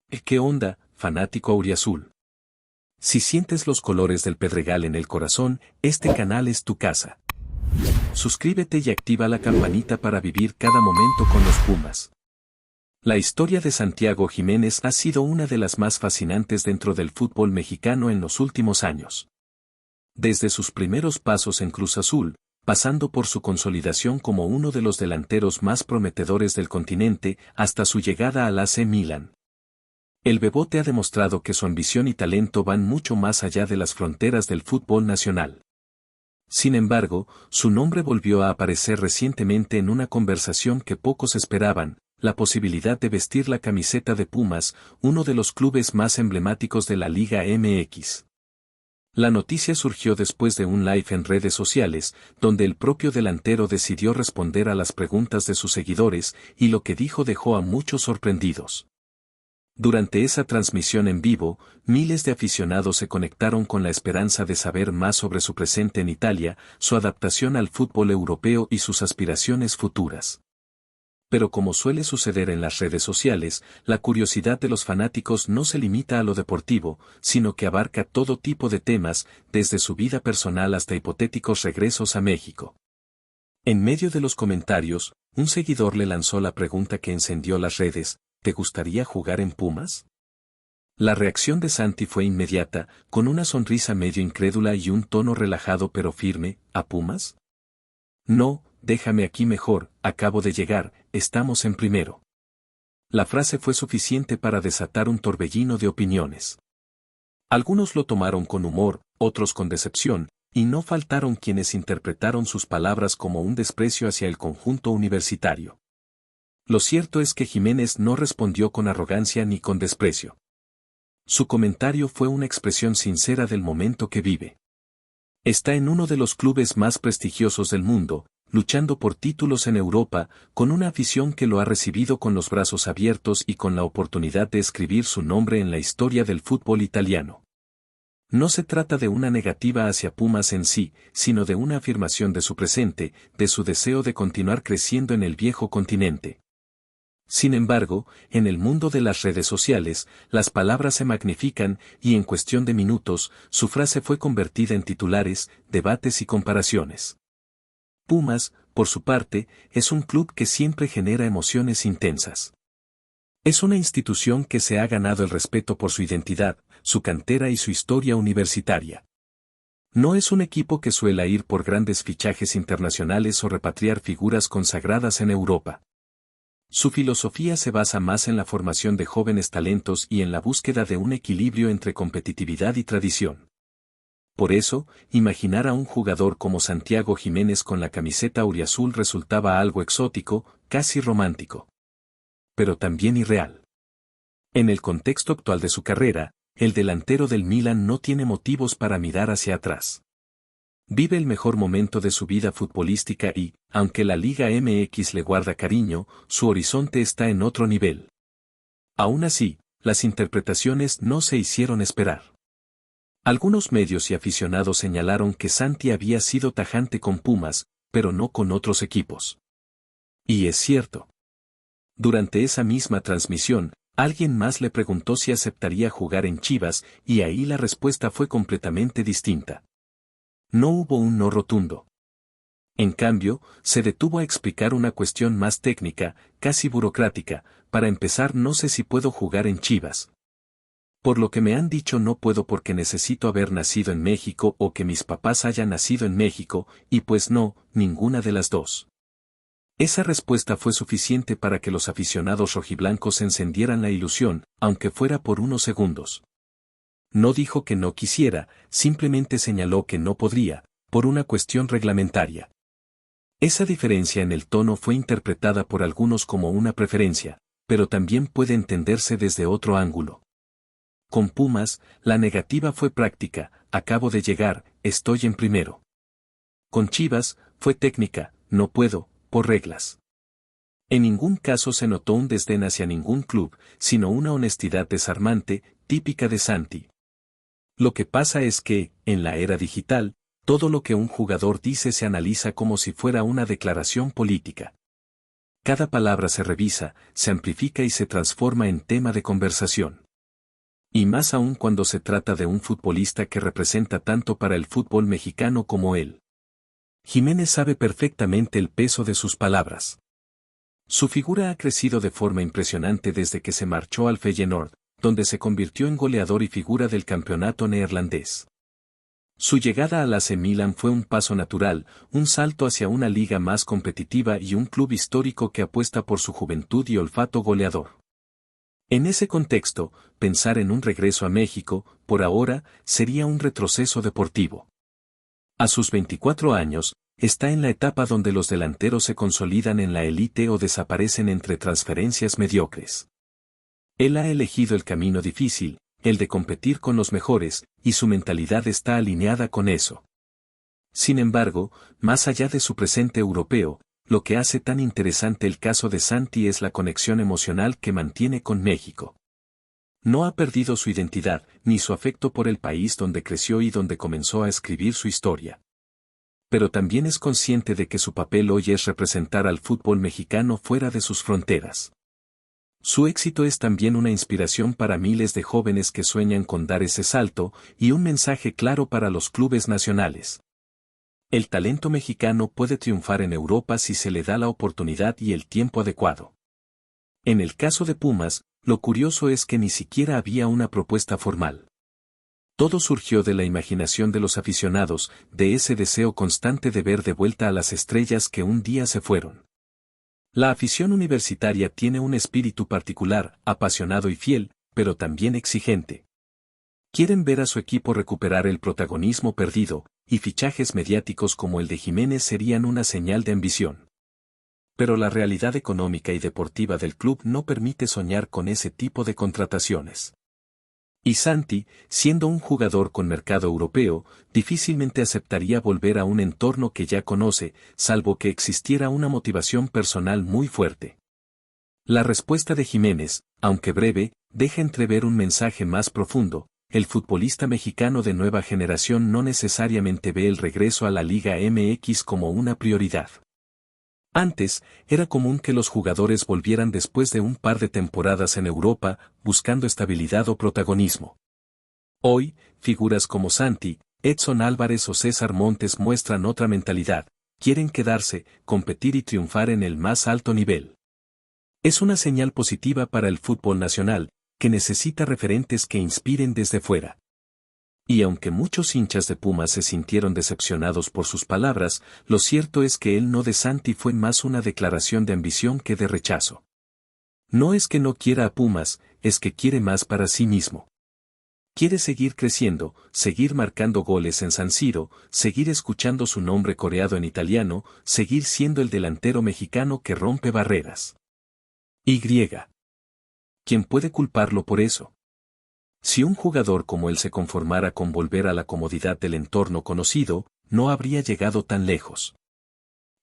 ¿Qué onda, fanático auriazul? Si sientes los colores del Pedregal en el corazón, este canal es tu casa. Suscríbete y activa la campanita para vivir cada momento con los Pumas. La historia de Santiago Jiménez ha sido una de las más fascinantes dentro del fútbol mexicano en los últimos años. Desde sus primeros pasos en Cruz Azul, pasando por su consolidación como uno de los delanteros más prometedores del continente, hasta su llegada al AC Milan. El Bebote ha demostrado que su ambición y talento van mucho más allá de las fronteras del fútbol nacional. Sin embargo, su nombre volvió a aparecer recientemente en una conversación que pocos esperaban, la posibilidad de vestir la camiseta de Pumas, uno de los clubes más emblemáticos de la Liga MX. La noticia surgió después de un live en redes sociales, donde el propio delantero decidió responder a las preguntas de sus seguidores, y lo que dijo dejó a muchos sorprendidos. Durante esa transmisión en vivo, miles de aficionados se conectaron con la esperanza de saber más sobre su presente en Italia, su adaptación al fútbol europeo y sus aspiraciones futuras. Pero como suele suceder en las redes sociales, la curiosidad de los fanáticos no se limita a lo deportivo, sino que abarca todo tipo de temas, desde su vida personal hasta hipotéticos regresos a México. En medio de los comentarios, un seguidor le lanzó la pregunta que encendió las redes: ¿te gustaría jugar en Pumas? La reacción de Santi fue inmediata, con una sonrisa medio incrédula y un tono relajado pero firme: ¿a Pumas? No, déjame aquí mejor, acabo de llegar, estamos en primero. La frase fue suficiente para desatar un torbellino de opiniones. Algunos lo tomaron con humor, otros con decepción, y no faltaron quienes interpretaron sus palabras como un desprecio hacia el conjunto universitario. Lo cierto es que Jiménez no respondió con arrogancia ni con desprecio. Su comentario fue una expresión sincera del momento que vive. Está en uno de los clubes más prestigiosos del mundo, luchando por títulos en Europa, con una afición que lo ha recibido con los brazos abiertos y con la oportunidad de escribir su nombre en la historia del fútbol italiano. No se trata de una negativa hacia Pumas en sí, sino de una afirmación de su presente, de su deseo de continuar creciendo en el viejo continente. Sin embargo, en el mundo de las redes sociales, las palabras se magnifican y en cuestión de minutos, su frase fue convertida en titulares, debates y comparaciones. Pumas, por su parte, es un club que siempre genera emociones intensas. Es una institución que se ha ganado el respeto por su identidad, su cantera y su historia universitaria. No es un equipo que suela ir por grandes fichajes internacionales o repatriar figuras consagradas en Europa. Su filosofía se basa más en la formación de jóvenes talentos y en la búsqueda de un equilibrio entre competitividad y tradición. Por eso, imaginar a un jugador como Santiago Jiménez con la camiseta auriazul resultaba algo exótico, casi romántico. Pero también irreal. En el contexto actual de su carrera, el delantero del Milan no tiene motivos para mirar hacia atrás. Vive el mejor momento de su vida futbolística y, aunque la Liga MX le guarda cariño, su horizonte está en otro nivel. Aún así, las interpretaciones no se hicieron esperar. Algunos medios y aficionados señalaron que Santi había sido tajante con Pumas, pero no con otros equipos. Y es cierto. Durante esa misma transmisión, alguien más le preguntó si aceptaría jugar en Chivas, y ahí la respuesta fue completamente distinta. No hubo un no rotundo. En cambio, se detuvo a explicar una cuestión más técnica, casi burocrática: para empezar, no sé si puedo jugar en Chivas. Por lo que me han dicho, no puedo porque necesito haber nacido en México o que mis papás hayan nacido en México, y pues no, ninguna de las dos. Esa respuesta fue suficiente para que los aficionados rojiblancos encendieran la ilusión, aunque fuera por unos segundos. No dijo que no quisiera, simplemente señaló que no podría, por una cuestión reglamentaria. Esa diferencia en el tono fue interpretada por algunos como una preferencia, pero también puede entenderse desde otro ángulo. Con Pumas, la negativa fue práctica: acabo de llegar, estoy en primero. Con Chivas, fue técnica: no puedo, por reglas. En ningún caso se notó un desdén hacia ningún club, sino una honestidad desarmante, típica de Santi. Lo que pasa es que, en la era digital, todo lo que un jugador dice se analiza como si fuera una declaración política. cada palabra se revisa, se amplifica y se transforma en tema de conversación. Y más aún cuando se trata de un futbolista que representa tanto para el fútbol mexicano como él. Jiménez sabe perfectamente el peso de sus palabras. Su figura ha crecido de forma impresionante desde que se marchó al Feyenoord, donde se convirtió en goleador y figura del campeonato neerlandés. Su llegada al AC Milan fue un paso natural, un salto hacia una liga más competitiva y un club histórico que apuesta por su juventud y olfato goleador. En ese contexto, pensar en un regreso a México, por ahora, sería un retroceso deportivo. A sus 24 años, está en la etapa donde los delanteros se consolidan en la élite o desaparecen entre transferencias mediocres. Él ha elegido el camino difícil, el de competir con los mejores, y su mentalidad está alineada con eso. Sin embargo, más allá de su presente europeo, lo que hace tan interesante el caso de Santi es la conexión emocional que mantiene con México. No ha perdido su identidad, ni su afecto por el país donde creció y donde comenzó a escribir su historia. Pero también es consciente de que su papel hoy es representar al fútbol mexicano fuera de sus fronteras. Su éxito es también una inspiración para miles de jóvenes que sueñan con dar ese salto y un mensaje claro para los clubes nacionales. El talento mexicano puede triunfar en Europa si se le da la oportunidad y el tiempo adecuado. En el caso de Pumas, lo curioso es que ni siquiera había una propuesta formal. Todo surgió de la imaginación de los aficionados, de ese deseo constante de ver de vuelta a las estrellas que un día se fueron. La afición universitaria tiene un espíritu particular, apasionado y fiel, pero también exigente. Quieren ver a su equipo recuperar el protagonismo perdido, y fichajes mediáticos como el de Jiménez serían una señal de ambición. Pero la realidad económica y deportiva del club no permite soñar con ese tipo de contrataciones. Y Santi, siendo un jugador con mercado europeo, difícilmente aceptaría volver a un entorno que ya conoce, salvo que existiera una motivación personal muy fuerte. La respuesta de Jiménez, aunque breve, deja entrever un mensaje más profundo. El futbolista mexicano de nueva generación no necesariamente ve el regreso a la Liga MX como una prioridad. Antes, era común que los jugadores volvieran después de un par de temporadas en Europa, buscando estabilidad o protagonismo. Hoy, figuras como Santi, Edson Álvarez o César Montes muestran otra mentalidad, quieren quedarse, competir y triunfar en el más alto nivel. Es una señal positiva para el fútbol nacional, que necesita referentes que inspiren desde fuera. Y aunque muchos hinchas de Pumas se sintieron decepcionados por sus palabras, lo cierto es que el no de Santi fue más una declaración de ambición que de rechazo. No es que no quiera a Pumas, es que quiere más para sí mismo. Quiere seguir creciendo, seguir marcando goles en San Siro, seguir escuchando su nombre coreado en italiano, seguir siendo el delantero mexicano que rompe barreras. Y. ¿Quién puede culparlo por eso? Si un jugador como él se conformara con volver a la comodidad del entorno conocido, no habría llegado tan lejos.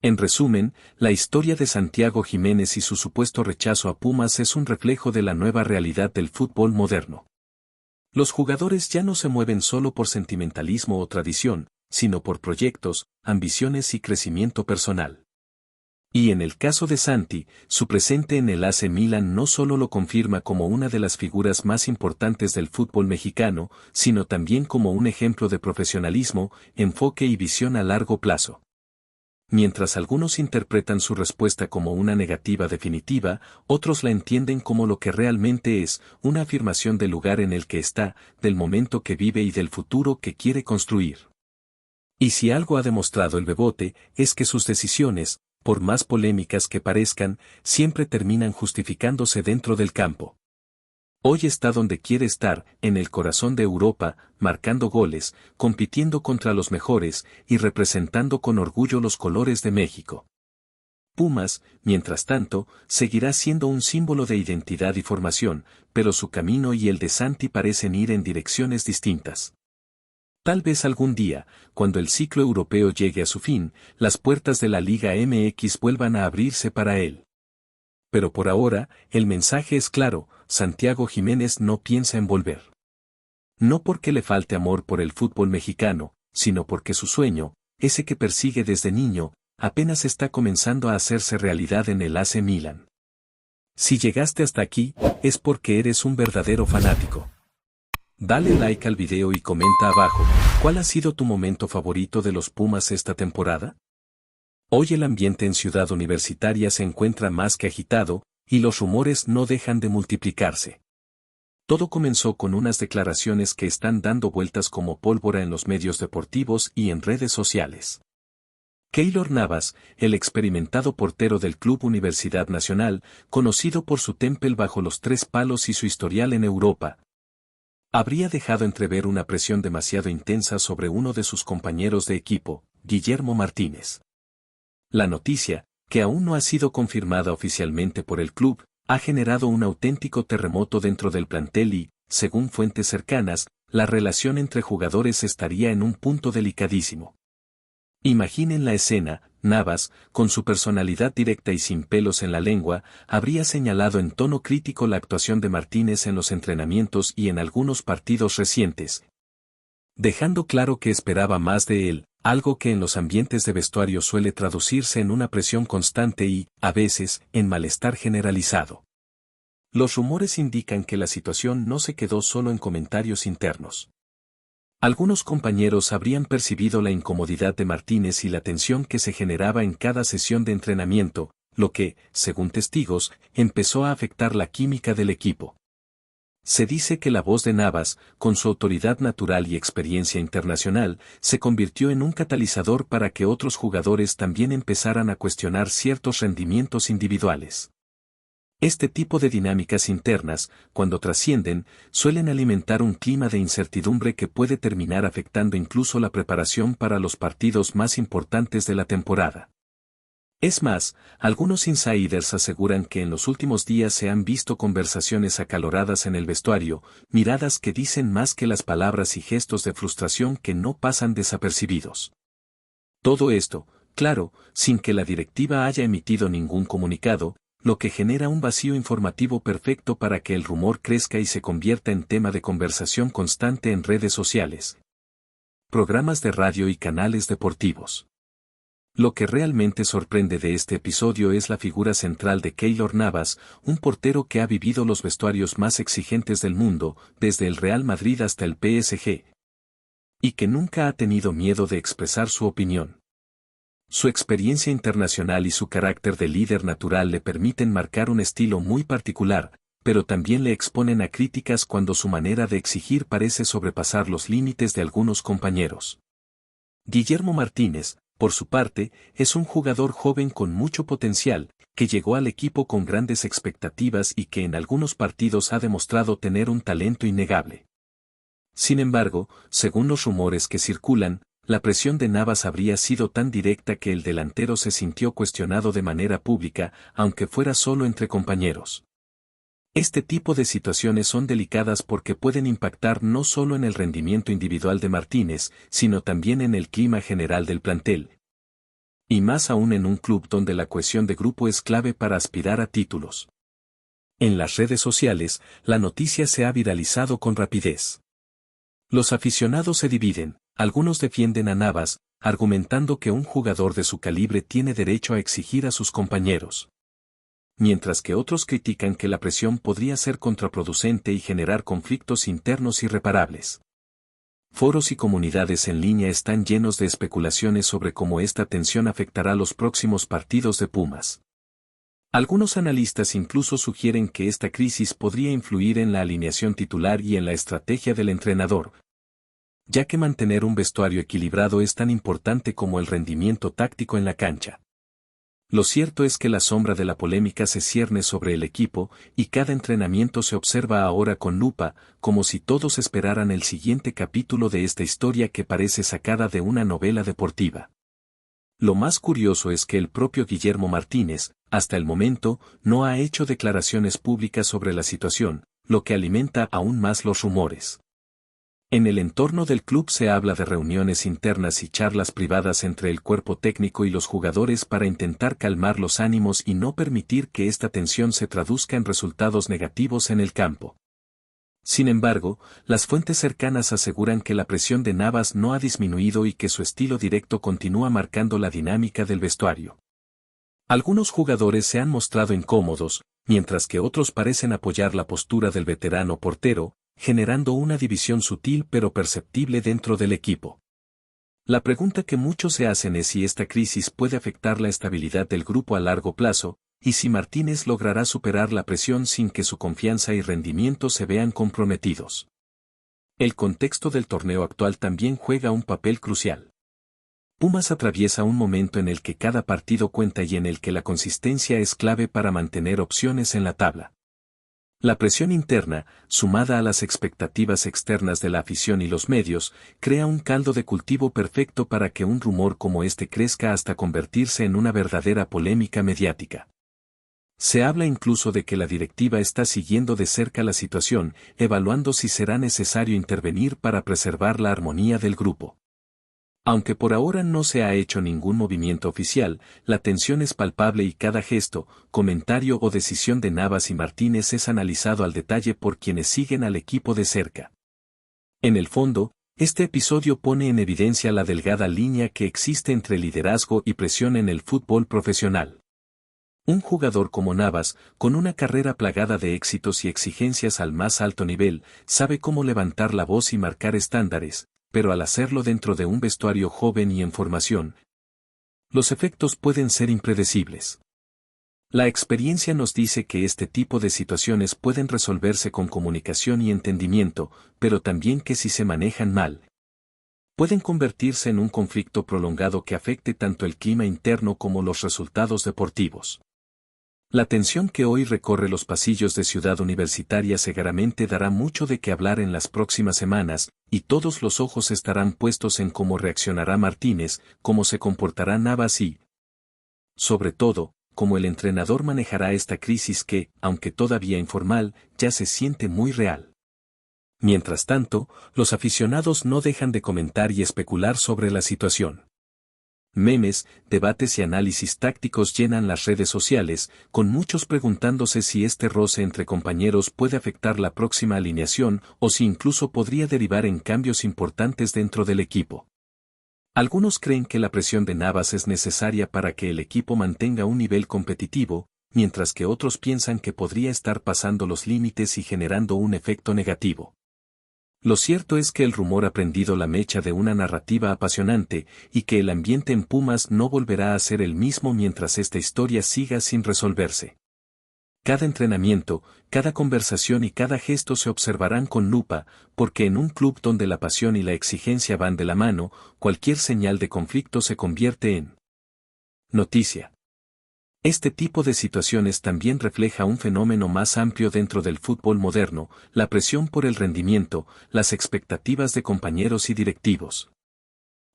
En resumen, la historia de Santiago Jiménez y su supuesto rechazo a Pumas es un reflejo de la nueva realidad del fútbol moderno. Los jugadores ya no se mueven solo por sentimentalismo o tradición, sino por proyectos, ambiciones y crecimiento personal. Y en el caso de Santi, su presente en el AC Milan no solo lo confirma como una de las figuras más importantes del fútbol mexicano, sino también como un ejemplo de profesionalismo, enfoque y visión a largo plazo. Mientras algunos interpretan su respuesta como una negativa definitiva, otros la entienden como lo que realmente es, una afirmación del lugar en el que está, del momento que vive y del futuro que quiere construir. Y si algo ha demostrado el Bebote, es que sus decisiones, por más polémicas que parezcan, siempre terminan justificándose dentro del campo. Hoy está donde quiere estar, en el corazón de Europa, marcando goles, compitiendo contra los mejores y representando con orgullo los colores de México. Pumas, mientras tanto, seguirá siendo un símbolo de identidad y formación, pero su camino y el de Santi parecen ir en direcciones distintas. Tal vez algún día, cuando el ciclo europeo llegue a su fin, las puertas de la Liga MX vuelvan a abrirse para él. Pero por ahora, el mensaje es claro, Santiago Jiménez no piensa en volver. No porque le falte amor por el fútbol mexicano, sino porque su sueño, ese que persigue desde niño, apenas está comenzando a hacerse realidad en el AC Milan. Si llegaste hasta aquí, es porque eres un verdadero fanático. Dale like al video y comenta abajo, ¿cuál ha sido tu momento favorito de los Pumas esta temporada? Hoy el ambiente en Ciudad Universitaria se encuentra más que agitado, y los rumores no dejan de multiplicarse. Todo comenzó con unas declaraciones que están dando vueltas como pólvora en los medios deportivos y en redes sociales. Keylor Navas, el experimentado portero del Club Universidad Nacional, conocido por su temple bajo los 3 palos y su historial en Europa, habría dejado entrever una presión demasiado intensa sobre uno de sus compañeros de equipo, Guillermo Martínez. La noticia, que aún no ha sido confirmada oficialmente por el club, ha generado un auténtico terremoto dentro del plantel y, según fuentes cercanas, la relación entre jugadores estaría en un punto delicadísimo. Imaginen la escena: Navas, con su personalidad directa y sin pelos en la lengua, habría señalado en tono crítico la actuación de Martínez en los entrenamientos y en algunos partidos recientes, dejando claro que esperaba más de él, algo que en los ambientes de vestuario suele traducirse en una presión constante y, a veces, en malestar generalizado. Los rumores indican que la situación no se quedó solo en comentarios internos. Algunos compañeros habrían percibido la incomodidad de Martínez y la tensión que se generaba en cada sesión de entrenamiento, lo que, según testigos, empezó a afectar la química del equipo. Se dice que la voz de Navas, con su autoridad natural y experiencia internacional, se convirtió en un catalizador para que otros jugadores también empezaran a cuestionar ciertos rendimientos individuales. Este tipo de dinámicas internas, cuando trascienden, suelen alimentar un clima de incertidumbre que puede terminar afectando incluso la preparación para los partidos más importantes de la temporada. Es más, algunos insiders aseguran que en los últimos días se han visto conversaciones acaloradas en el vestuario, miradas que dicen más que las palabras y gestos de frustración que no pasan desapercibidos. Todo esto, claro, sin que la directiva haya emitido ningún comunicado, lo que genera un vacío informativo perfecto para que el rumor crezca y se convierta en tema de conversación constante en redes sociales, programas de radio y canales deportivos. Lo que realmente sorprende de este episodio es la figura central de Keylor Navas, un portero que ha vivido los vestuarios más exigentes del mundo, desde el Real Madrid hasta el PSG, y que nunca ha tenido miedo de expresar su opinión. Su experiencia internacional y su carácter de líder natural le permiten marcar un estilo muy particular, pero también le exponen a críticas cuando su manera de exigir parece sobrepasar los límites de algunos compañeros. Guillermo Martínez, por su parte, es un jugador joven con mucho potencial, que llegó al equipo con grandes expectativas y que en algunos partidos ha demostrado tener un talento innegable. Sin embargo, según los rumores que circulan, la presión de Navas habría sido tan directa que el delantero se sintió cuestionado de manera pública, aunque fuera solo entre compañeros. Este tipo de situaciones son delicadas porque pueden impactar no solo en el rendimiento individual de Martínez, sino también en el clima general del plantel. Y más aún en un club donde la cohesión de grupo es clave para aspirar a títulos. En las redes sociales, la noticia se ha viralizado con rapidez. Los aficionados se dividen. Algunos defienden a Navas, argumentando que un jugador de su calibre tiene derecho a exigir a sus compañeros. Mientras que otros critican que la presión podría ser contraproducente y generar conflictos internos irreparables. Foros y comunidades en línea están llenos de especulaciones sobre cómo esta tensión afectará los próximos partidos de Pumas. Algunos analistas incluso sugieren que esta crisis podría influir en la alineación titular y en la estrategia del entrenador, ya que mantener un vestuario equilibrado es tan importante como el rendimiento táctico en la cancha. Lo cierto es que la sombra de la polémica se cierne sobre el equipo, y cada entrenamiento se observa ahora con lupa, como si todos esperaran el siguiente capítulo de esta historia que parece sacada de una novela deportiva. Lo más curioso es que el propio Guillermo Martínez, hasta el momento, no ha hecho declaraciones públicas sobre la situación, lo que alimenta aún más los rumores. En el entorno del club se habla de reuniones internas y charlas privadas entre el cuerpo técnico y los jugadores para intentar calmar los ánimos y no permitir que esta tensión se traduzca en resultados negativos en el campo. Sin embargo, las fuentes cercanas aseguran que la presión de Navas no ha disminuido y que su estilo directo continúa marcando la dinámica del vestuario. Algunos jugadores se han mostrado incómodos, mientras que otros parecen apoyar la postura del veterano portero, generando una división sutil pero perceptible dentro del equipo. La pregunta que muchos se hacen es si esta crisis puede afectar la estabilidad del grupo a largo plazo, y si Martínez logrará superar la presión sin que su confianza y rendimiento se vean comprometidos. El contexto del torneo actual también juega un papel crucial. Pumas atraviesa un momento en el que cada partido cuenta y en el que la consistencia es clave para mantener opciones en la tabla. La presión interna, sumada a las expectativas externas de la afición y los medios, crea un caldo de cultivo perfecto para que un rumor como este crezca hasta convertirse en una verdadera polémica mediática. Se habla incluso de que la directiva está siguiendo de cerca la situación, evaluando si será necesario intervenir para preservar la armonía del grupo. Aunque por ahora no se ha hecho ningún movimiento oficial, la tensión es palpable y cada gesto, comentario o decisión de Navas y Martínez es analizado al detalle por quienes siguen al equipo de cerca. En el fondo, este episodio pone en evidencia la delgada línea que existe entre liderazgo y presión en el fútbol profesional. Un jugador como Navas, con una carrera plagada de éxitos y exigencias al más alto nivel, sabe cómo levantar la voz y marcar estándares, pero al hacerlo dentro de un vestuario joven y en formación, los efectos pueden ser impredecibles. La experiencia nos dice que este tipo de situaciones pueden resolverse con comunicación y entendimiento, pero también que si se manejan mal, pueden convertirse en un conflicto prolongado que afecte tanto el clima interno como los resultados deportivos. La tensión que hoy recorre los pasillos de Ciudad Universitaria seguramente dará mucho de qué hablar en las próximas semanas, y todos los ojos estarán puestos en cómo reaccionará Martínez, cómo se comportará Navas y, sobre todo, cómo el entrenador manejará esta crisis que, aunque todavía informal, ya se siente muy real. Mientras tanto, los aficionados no dejan de comentar y especular sobre la situación. Memes, debates y análisis tácticos llenan las redes sociales, con muchos preguntándose si este roce entre compañeros puede afectar la próxima alineación o si incluso podría derivar en cambios importantes dentro del equipo. Algunos creen que la presión de Navas es necesaria para que el equipo mantenga un nivel competitivo, mientras que otros piensan que podría estar pasando los límites y generando un efecto negativo. Lo cierto es que el rumor ha prendido la mecha de una narrativa apasionante, y que el ambiente en Pumas no volverá a ser el mismo mientras esta historia siga sin resolverse. Cada entrenamiento, cada conversación y cada gesto se observarán con lupa, porque en un club donde la pasión y la exigencia van de la mano, cualquier señal de conflicto se convierte en noticia. Este tipo de situaciones también refleja un fenómeno más amplio dentro del fútbol moderno, la presión por el rendimiento, las expectativas de compañeros y directivos.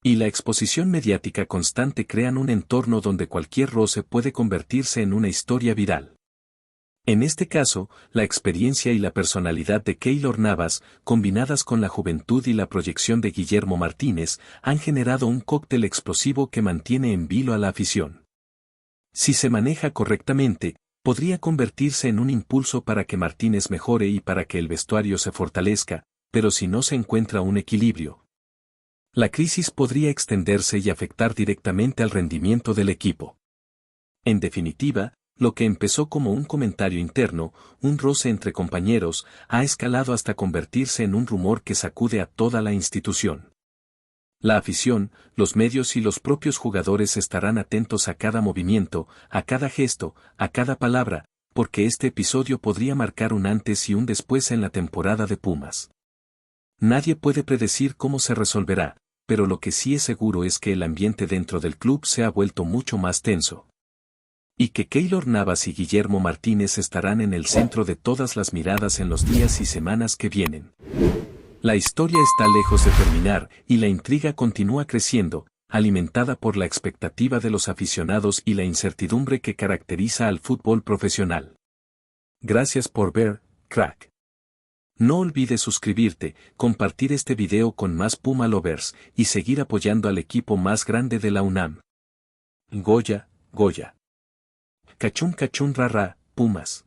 Y la exposición mediática constante crean un entorno donde cualquier roce puede convertirse en una historia viral. En este caso, la experiencia y la personalidad de Keylor Navas, combinadas con la juventud y la proyección de Guillermo Martínez, han generado un cóctel explosivo que mantiene en vilo a la afición. Si se maneja correctamente, podría convertirse en un impulso para que Martínez mejore y para que el vestuario se fortalezca, pero si no se encuentra un equilibrio, la crisis podría extenderse y afectar directamente al rendimiento del equipo. En definitiva, lo que empezó como un comentario interno, un roce entre compañeros, ha escalado hasta convertirse en un rumor que sacude a toda la institución. La afición, los medios y los propios jugadores estarán atentos a cada movimiento, a cada gesto, a cada palabra, porque este episodio podría marcar un antes y un después en la temporada de Pumas. Nadie puede predecir cómo se resolverá, pero lo que sí es seguro es que el ambiente dentro del club se ha vuelto mucho más tenso. Y que Keylor Navas y Guillermo Martínez estarán en el centro de todas las miradas en los días y semanas que vienen. La historia está lejos de terminar y la intriga continúa creciendo, alimentada por la expectativa de los aficionados y la incertidumbre que caracteriza al fútbol profesional. Gracias por ver, crack. No olvides suscribirte, compartir este video con más Puma Lovers y seguir apoyando al equipo más grande de la UNAM. Goya, Goya. Cachún cachún rara, Pumas.